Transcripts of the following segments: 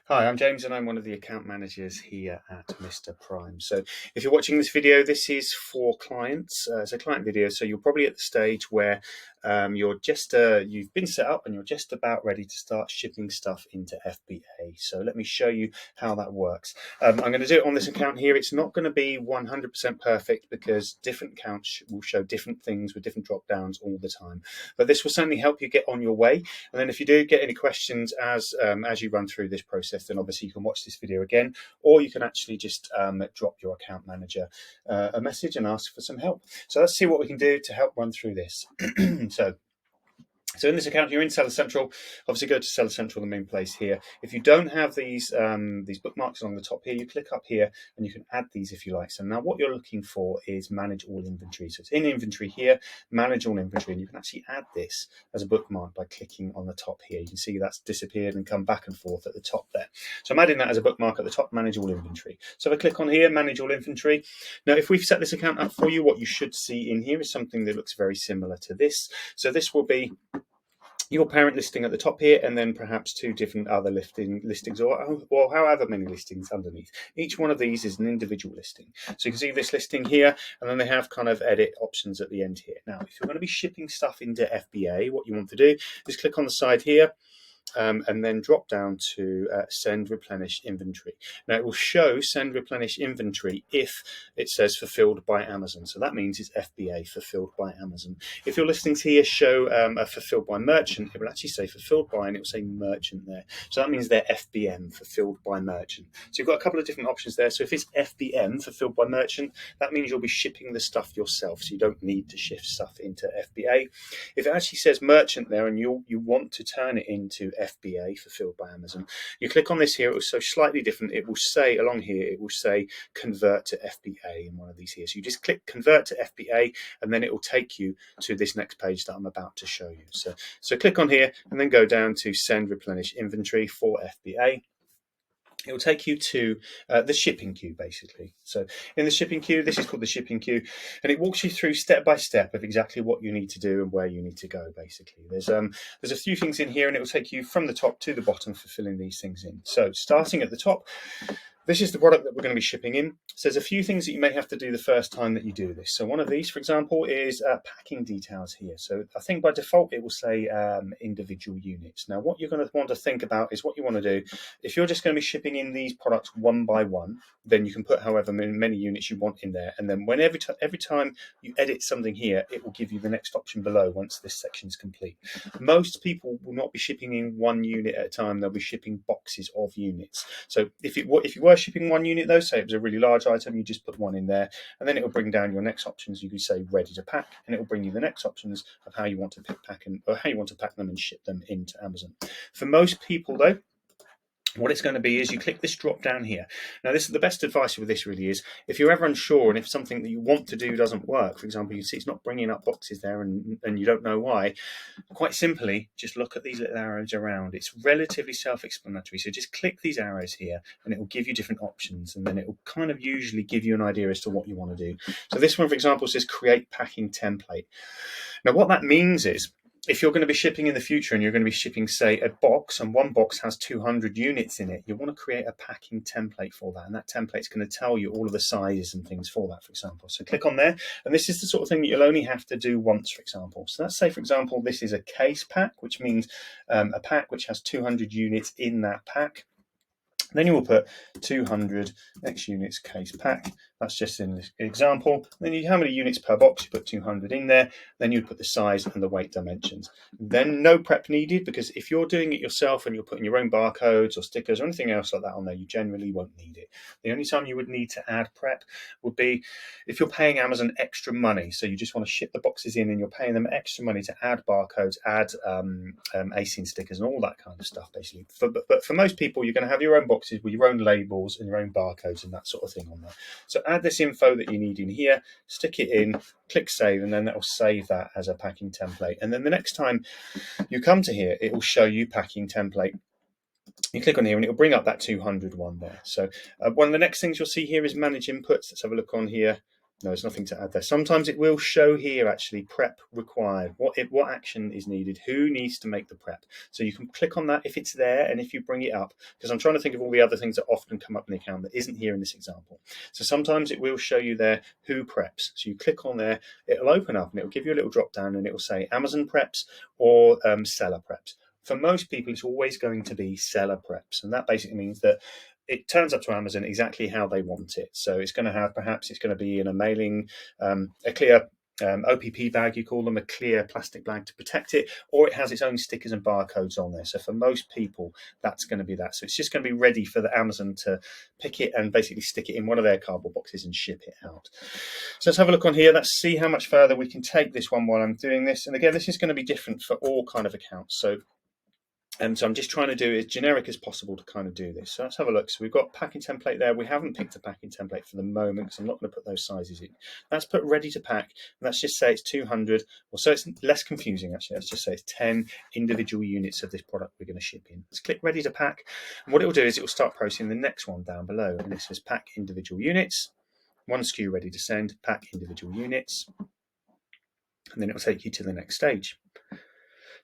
Hi, I'm James and I'm one of the account managers here at Mr. Prime. So if you're watching this video, this is for clients. It's a client video, so you're probably at the stage where you've been set up and you're just about ready to start shipping stuff into FBA. So let me show you how that works. I'm going to do it on this account here. It's not going to be 100% perfect because different accounts will show different things with different drop downs all the time. But this will certainly help you get on your way. And then if you do get any questions as you run through this process, then obviously you can watch this video again, or you can actually just drop your account manager a message and ask for some help. So let's see what we can do to help run through this. So in this account, you're in Seller Central. Obviously, go to Seller Central, the main place here. If you don't have these bookmarks along the top here, you click up here and you can add these if you like. So now what you're looking for is manage all inventory. So it's in inventory here, manage all inventory, and you can actually add this as a bookmark by clicking on the top here. You can see that's disappeared and come back and forth at the top there. So I'm adding that as a bookmark at the top, manage all inventory. So if I click on here, manage all inventory. Now, if we've set this account up for you, what you should see in here is something that looks very similar to this. So this will be your parent listing at the top here, and then perhaps two different other listings or however many listings underneath. Each one of these is an individual listing. So you can see this listing here, and then they have kind of edit options at the end here. Now, if you're going to be shipping stuff into FBA, what you want to do is click on the side here, and then drop down to send replenish inventory. Now it will show send replenish inventory if it says fulfilled by Amazon. So that means it's FBA, fulfilled by Amazon. If your listings here show a fulfilled by merchant, it will actually say fulfilled by and it will say merchant there. So that means they're FBM, fulfilled by merchant. So you've got a couple of different options there. So if it's FBM, fulfilled by merchant, that means you'll be shipping the stuff yourself. So you don't need to shift stuff into FBA. If it actually says merchant there and you want to turn it into FBA, fulfilled by Amazon, you click on this here. It will show slightly different. It will say along here, it will say convert to FBA in one of these here. So you just click convert to FBA and then it will take you to this next page that I'm about to show you. So click on here and then go down to send replenish inventory for FBA. It will take you to the shipping queue, basically. So in the shipping queue, this is called the shipping queue, and it walks you through step by step of exactly what you need to do and where you need to go, basically. There's a few things in here, and it will take you from the top to the bottom for filling these things in. So starting at the top, this is the product that we're going to be shipping in. So there's a few things that you may have to do the first time that you do this. So one of these, for example, is packing details here. So I think by default, it will say individual units. Now, what you're going to want to think about is what you want to do. If you're just going to be shipping in these products one by one, then you can put however many units you want in there. And then every time you edit something here, it will give you the next option below once this section is complete. Most people will not be shipping in one unit at a time. They'll be shipping boxes of units. So if you were shipping one unit though, say it was a really large item, you just put one in there, and then it will bring down your next options. You can say ready to pack, and it will bring you the next options of how you want to pack them and ship them into Amazon. For most people though, what it's going to be is you click this drop down here. Now, this is the best advice with this really is if you're ever unsure and if something that you want to do doesn't work, for example, you see it's not bringing up boxes there and you don't know why, quite simply, just look at these little arrows around. It's relatively self-explanatory. So just click these arrows here and it will give you different options, and then it will kind of usually give you an idea as to what you want to do. So this one, for example, says create packing template. Now, what that means is if you're going to be shipping in the future and you're going to be shipping, say, a box, and one box has 200 units in it, you want to create a packing template for that. And that template's going to tell you all of the sizes and things for that, for example. So click on there. And this is the sort of thing that you'll only have to do once, for example. So let's say, for example, this is a case pack, which means a pack which has 200 units in that pack. Then you will put 200 X units case pack. That's just in this example. Then how many units per box? You put 200 in there. Then you put the size and the weight dimensions. Then no prep needed, because if you're doing it yourself and you're putting your own barcodes or stickers or anything else like that on there, you generally won't need it. The only time you would need to add prep would be if you're paying Amazon extra money. So you just want to ship the boxes in and you're paying them extra money to add barcodes, add ASIN stickers and all that kind of stuff, basically. But for most people, you're going to have your own boxes with your own labels and your own barcodes and that sort of thing on there. So add this info that you need in here, stick it in, click save, and then that will save that as a packing template. And then the next time you come to here, it will show you packing template. You click on here and it will bring up that 200 one there. So one of the next things you'll see here is manage inputs. Let's have a look on here. No, there's nothing to add there. Sometimes it will show here actually prep required. What action is needed? Who needs to make the prep? So you can click on that if it's there and if you bring it up, because I'm trying to think of all the other things that often come up in the account that isn't here in this example. So sometimes it will show you there who preps. So you click on there, it'll open up and it'll give you a little drop down and it will say Amazon preps or seller preps. For most people, it's always going to be seller preps, and that basically means that it turns up to Amazon exactly how they want it. So it's going to have, perhaps it's going to be in a mailing, a clear OPP bag, you call them, a clear plastic bag to protect it, or it has its own stickers and barcodes on there. So for most people, that's going to be that. So it's just going to be ready for the Amazon to pick it and basically stick it in one of their cardboard boxes and ship it out. So let's have a look on here. Let's see how much further we can take this one while I'm doing this. And again, this is going to be different for all kind of accounts. So I'm just trying to do as generic as possible to kind of do this. So let's have a look. So we've got packing template there. We haven't picked a packing template for the moment because I'm not going to put those sizes in. Let's put ready to pack. And let's just say it's 200. Or so it's less confusing, actually. Let's just say it's 10 individual units of this product we're going to ship in. Let's click ready to pack. And what it will do is it will start processing the next one down below. And it says pack individual units. One SKU ready to send. Pack individual units. And then it will take you to the next stage.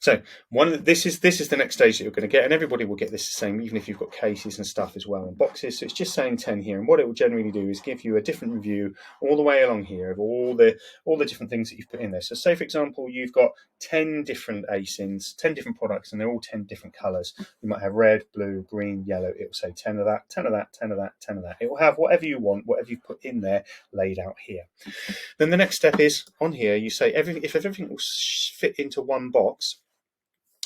So this is the next stage that you're going to get, and everybody will get this the same, even if you've got cases and stuff as well and boxes. So it's just saying 10 here, and what it will generally do is give you a different view all the way along here of all the different things that you've put in there. So say, for example, you've got 10 different ASINs, 10 different products, and they're all 10 different colours. You might have red, blue, green, yellow. It will say 10 of that, 10 of that, 10 of that, 10 of that. It will have whatever you want, whatever you've put in there, laid out here. Then the next step is on here. You say if everything will fit into one box.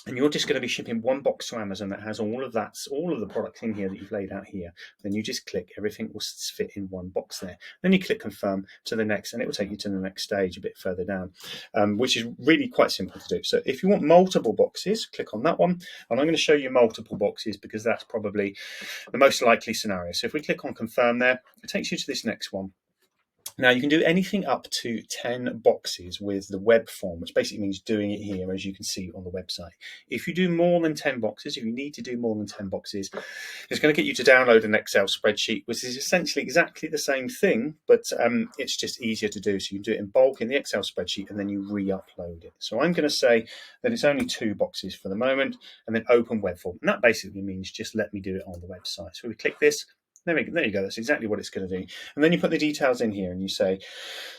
And you're just going to be shipping one box to Amazon that has all of the products in here that you've laid out here. Then you just click, everything will fit in one box there. Then you click confirm to the next, and it will take you to the next stage a bit further down, which is really quite simple to do. So if you want multiple boxes, click on that one. And I'm going to show you multiple boxes because that's probably the most likely scenario. So if we click on confirm there, it takes you to this next one. Now, you can do anything up to 10 boxes with the web form, which basically means doing it here, as you can see on the website. If you do more than 10 boxes, if you need to do more than 10 boxes, it's going to get you to download an Excel spreadsheet, which is essentially exactly the same thing, but it's just easier to do. So you can do it in bulk in the Excel spreadsheet, and then you re-upload it. So I'm going to say that it's only 2 boxes for the moment, and then open web form. And that basically means just let me do it on the website. So we click this. There you go. That's exactly what it's going to do. And then you put the details in here and you say,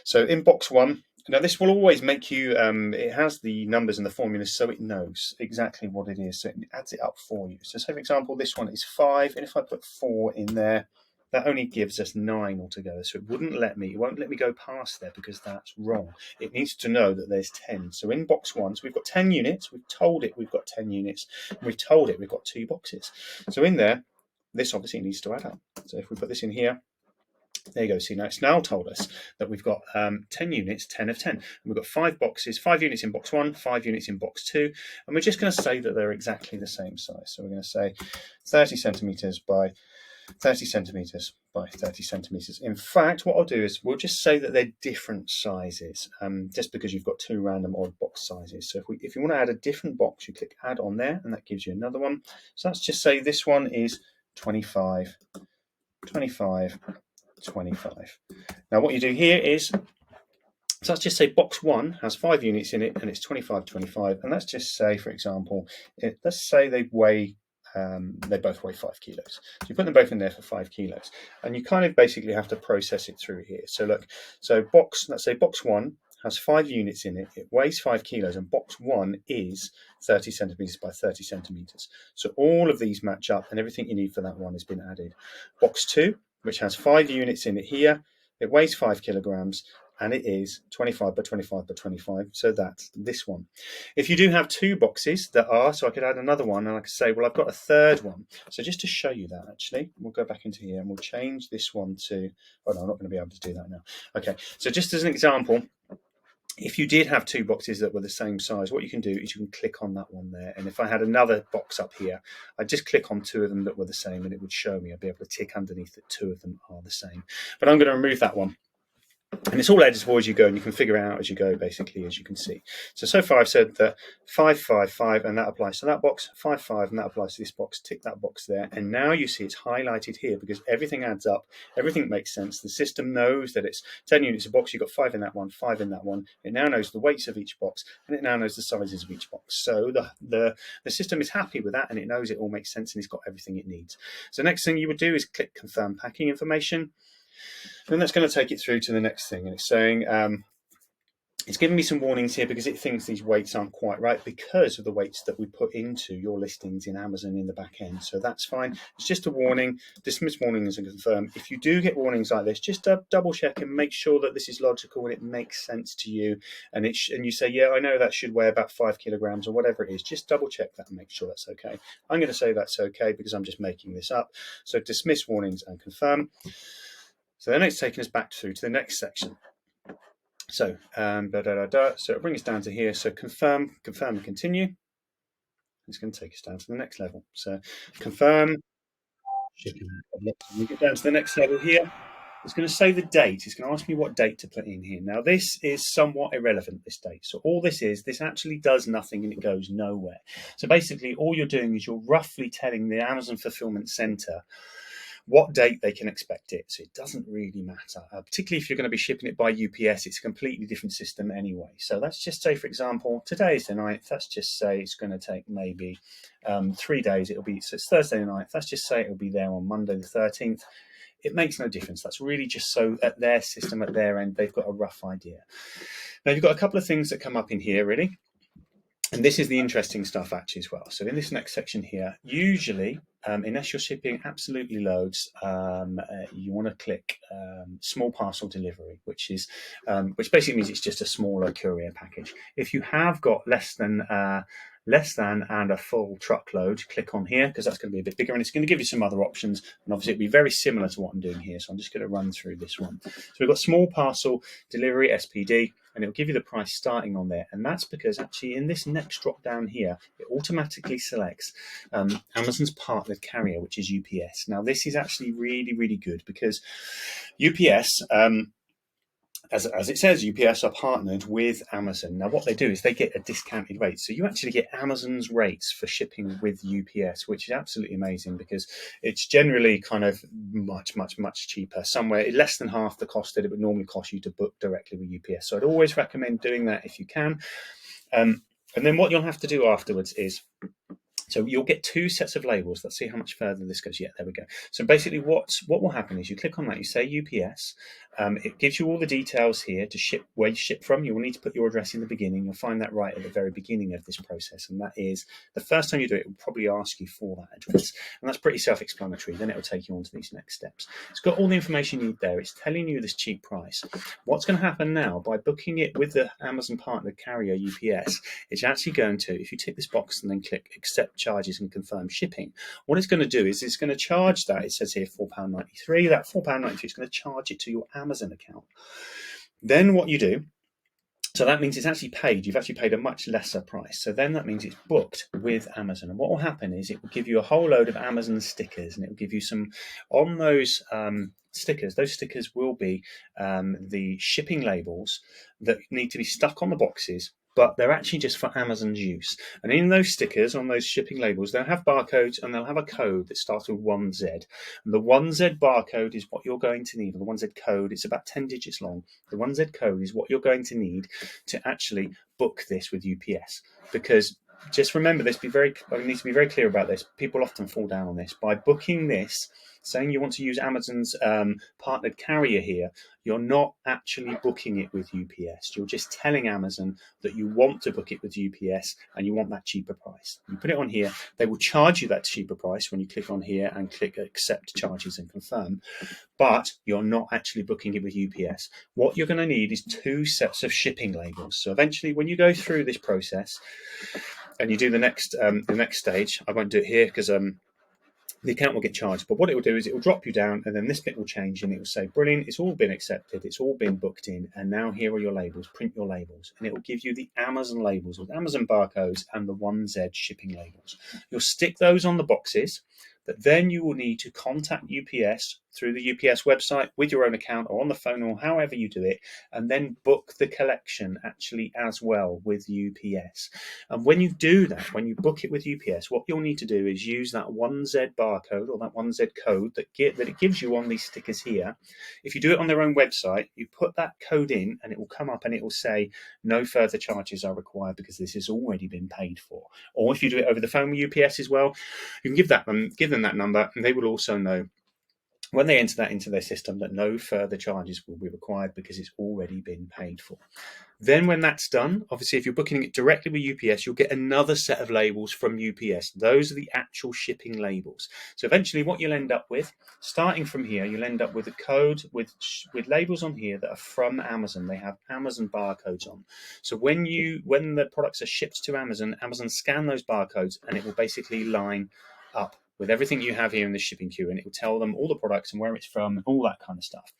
so in box 1, now this will always make you, it has the numbers and the formulas so it knows exactly what it is. So it adds it up for you. So say, for example, this one is 5. And if I put 4 in there, that only gives us 9 altogether. So it won't let me go past there because that's wrong. It needs to know that there's 10. So in box 1, so we've got 10 units. We've told it we've got 10 units. And we've told it we've got 2 boxes. So in there, this obviously needs to add up. So if we put this in here, there you go. See, now it's now told us that we've got 10 units, 10 of 10. And we've got 5 boxes, 5 units in box 1, 5 units in box 2. And we're just going to say that they're exactly the same size. So we're going to say 30 centimetres by 30 centimetres by 30 centimetres. In fact, what I'll do is we'll just say that they're different sizes, just because you've got 2 random odd box sizes. So if you want to add a different box, you click add on there, and that gives you another one. So let's just say this one is 25, 25, 25. Now what you do here is, so let's just say box 1 has 5 units in it and it's 25, 25. And let's just say, for example, let's say they both weigh 5 kilos. So you put them both in there for 5 kilos. And you kind of basically have to process it through here. So look, let's say box 1 has 5 units in it, it weighs 5 kilos, and box 1 is 30 centimetres by 30 centimetres. So all of these match up, and everything you need for that one has been added. Box 2, which has 5 units in it here, it weighs 5 kilograms, and it is 25 by 25 by 25, so that's this one. If you do have 2 boxes that are, so I could add another one, and I could say, well, I've got a third one. So just to show you that, actually, we'll go back into here, and we'll change this one to, oh no, I'm not going to be able to do that now. Okay, so just as an example, if you did have 2 boxes that were the same size, what you can do is you can click on that one there. And if I had another box up here, I'd just click on 2 of them that were the same and it would show me. I'd be able to tick underneath that 2 of them are the same. But I'm going to remove that one. And it's all editable as you go, and you can figure it out as you go, basically, as you can see. So far I've said that 555, and that applies to that box, 55, and that applies to this box, tick that box there. And now you see it's highlighted here because everything adds up, everything makes sense. The system knows that it's 10 units a box, you've got 5 in that one, 5 in that one. It now knows the weights of each box, and it now knows the sizes of each box. So the system is happy with that, and it knows it all makes sense, and it's got everything it needs. So the next thing you would do is click Confirm Packing Information. And that's going to take it through to the next thing. And it's saying, it's giving me some warnings here because it thinks these weights aren't quite right because of the weights that we put into your listings in Amazon in the back end. So that's fine. It's just a warning. Dismiss warnings and confirm. If you do get warnings like this, just double check and make sure that this is logical and it makes sense to you. And and you say, yeah, I know that should weigh about 5 kilograms or whatever it is. Just double check that and make sure that's okay. I'm going to say that's okay because I'm just making this up. So dismiss warnings and confirm. So then it's taking us back through to the next section. So, so it'll bring us down to here. So confirm and continue. It's going to take us down to the next level. So confirm, shipping. We get down to the next level here. It's going to say the date. It's going to ask me what date to put in here. Now, this is somewhat irrelevant, this date. So all this actually does nothing and it goes nowhere. So basically, all you're doing is you're roughly telling the Amazon Fulfillment Center what date they can expect it. So it doesn't really matter, particularly if you're going to be shipping it by UPS. It's a completely different system anyway. So let's just say, for example, today is the 9th. Let's just say it's going to take maybe 3 days. So it's Thursday the 9th. Let's just say it'll be there on Monday the 13th. It makes no difference. That's really just so at their system, at their end, they've got a rough idea. Now, you've got a couple of things that come up in here, really. And this is the interesting stuff actually as well. So in this next section here, usually, unless you're shipping absolutely loads, you want to click small parcel delivery, which basically means it's just a smaller courier package. If you have got less than and a full truckload, click on here because that's going to be a bit bigger and it's going to give you some other options. And obviously it'll be very similar to what I'm doing here. So I'm just going to run through this one. So we've got small parcel delivery, SPD, and it'll give you the price starting on there. And that's because actually in this next drop down here, it automatically selects Amazon's partnered carrier, which is UPS. Now this is actually really, really good because UPS, as it says, UPS are partnered with Amazon. Now, what they do is they get a discounted rate. So you actually get Amazon's rates for shipping with UPS, which is absolutely amazing because it's generally kind of much, much, much cheaper, somewhere less than half the cost that it would normally cost you to book directly with UPS. So I'd always recommend doing that if you can. And then what you'll have to do afterwards is, so you'll get 2 sets of labels. Let's see how much further this goes. Yeah, there we go. So basically what will happen is you click on that, you say UPS. It gives you all the details here to ship, where you ship from. You will need to put your address in the beginning. You'll find that right at the very beginning of this process. And that is the first time you do it, it will probably ask you for that address. And that's pretty self-explanatory. Then it will take you on to these next steps. It's got all the information you need there. It's telling you this cheap price. What's going to happen now by booking it with the Amazon partner carrier UPS, it's actually going to, if you tick this box and then click accept charges and confirm shipping, what it's going to do is it's going to charge that. It says here £4.93. That £4.93 is going to charge it to your Amazon account. Then what you do, so that means it's actually paid. You've actually paid a much lesser price. So then that means it's booked with Amazon. And what will happen is it will give you a whole load of Amazon stickers, and it will give you some on those stickers. Those stickers will be the shipping labels that need to be stuck on the boxes, but they're actually just for Amazon's use. And in those stickers, on those shipping labels, they'll have barcodes and they'll have a code that starts with 1Z. And the 1Z barcode is what you're going to need, or the 1Z code, it's about 10 digits long. The 1Z code is what you're going to need to actually book this with UPS. Because just remember this, I need to be very clear about this. People often fall down on this. By booking this, saying you want to use Amazon's partnered carrier here, you're not actually booking it with UPS. You're just telling Amazon that you want to book it with UPS and you want that cheaper price. You put it on here, they will charge you that cheaper price when you click on here and click accept charges and confirm, but you're not actually booking it with UPS. What you're going to need is 2 sets of shipping labels. So eventually when you go through this process and you do the next stage, I won't do it here because the account will get charged. But what it will do is it will drop you down and then this bit will change and it will say, brilliant, it's all been accepted, it's all been booked in, and now here are your labels, print your labels. And it will give you the Amazon labels with Amazon barcodes and the 1Z shipping labels. You'll stick those on the boxes, but then you will need to contact UPS through the UPS website with your own account or on the phone or however you do it, and then book the collection actually as well with UPS. And when you do that, when you book it with UPS, what you'll need to do is use that 1Z barcode or that 1Z code that it gives you on these stickers here. If you do it on their own website, you put that code in and it will come up and it will say no further charges are required because this has already been paid for. Or if you do it over the phone with UPS as well, you can give them that number, and they will also know when they enter that into their system that no further charges will be required because it's already been paid for. Then when that's done, obviously if you're booking it directly with UPS, you'll get another set of labels from UPS. Those are the actual shipping labels. So eventually what you'll end up with, starting from here, you'll end up with a code with labels on here that are from Amazon. They have Amazon barcodes on. So when the products are shipped to Amazon, Amazon scan those barcodes and it will basically line up with everything you have here in the shipping queue, and it will tell them all the products and where it's from and all that kind of stuff.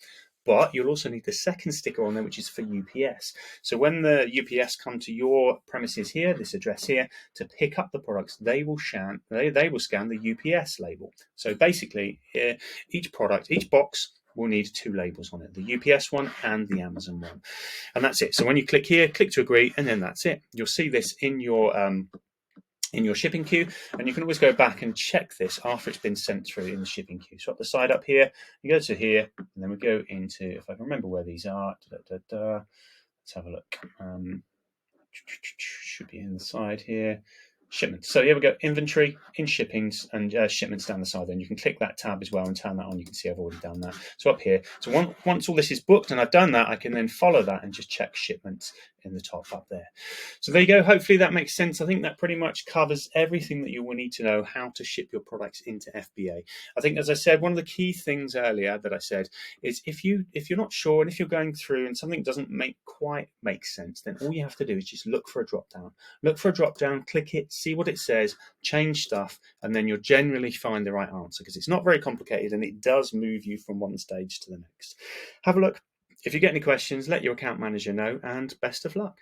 But you'll also need the second sticker on there, which is for UPS. So when the UPS come to your premises here, this address here, to pick up the products, they will scan the UPS label. So basically, each box will need two labels on it, the UPS one and the Amazon one. And that's it. So when you click here, click to agree, and then that's it. You'll see this in your shipping queue, and you can always go back and check this after it's been sent through in the shipping queue. So at the side up here, you go to here, and then we go into, if I can remember where these are, let's have a look. Should be inside here. Shipments. So here we go, inventory, in shippings, and shipments down the side. Then you can click that tab as well and turn that on. You can see I've already done that. So up here, so once all this is booked and I've done that, I can then follow that and just check shipments in the top up there. So there you go. Hopefully that makes sense. I think that pretty much covers everything that you will need to know how to ship your products into FBA. I think, as I said, one of the key things earlier that I said is if you're not sure and if you're going through and something doesn't quite make sense, then all you have to do is just look for a drop down. Look for a drop down, click it, see what it says, change stuff, and then you'll generally find the right answer because it's not very complicated and it does move you from one stage to the next. Have a look. If you get any questions, let your account manager know, and best of luck.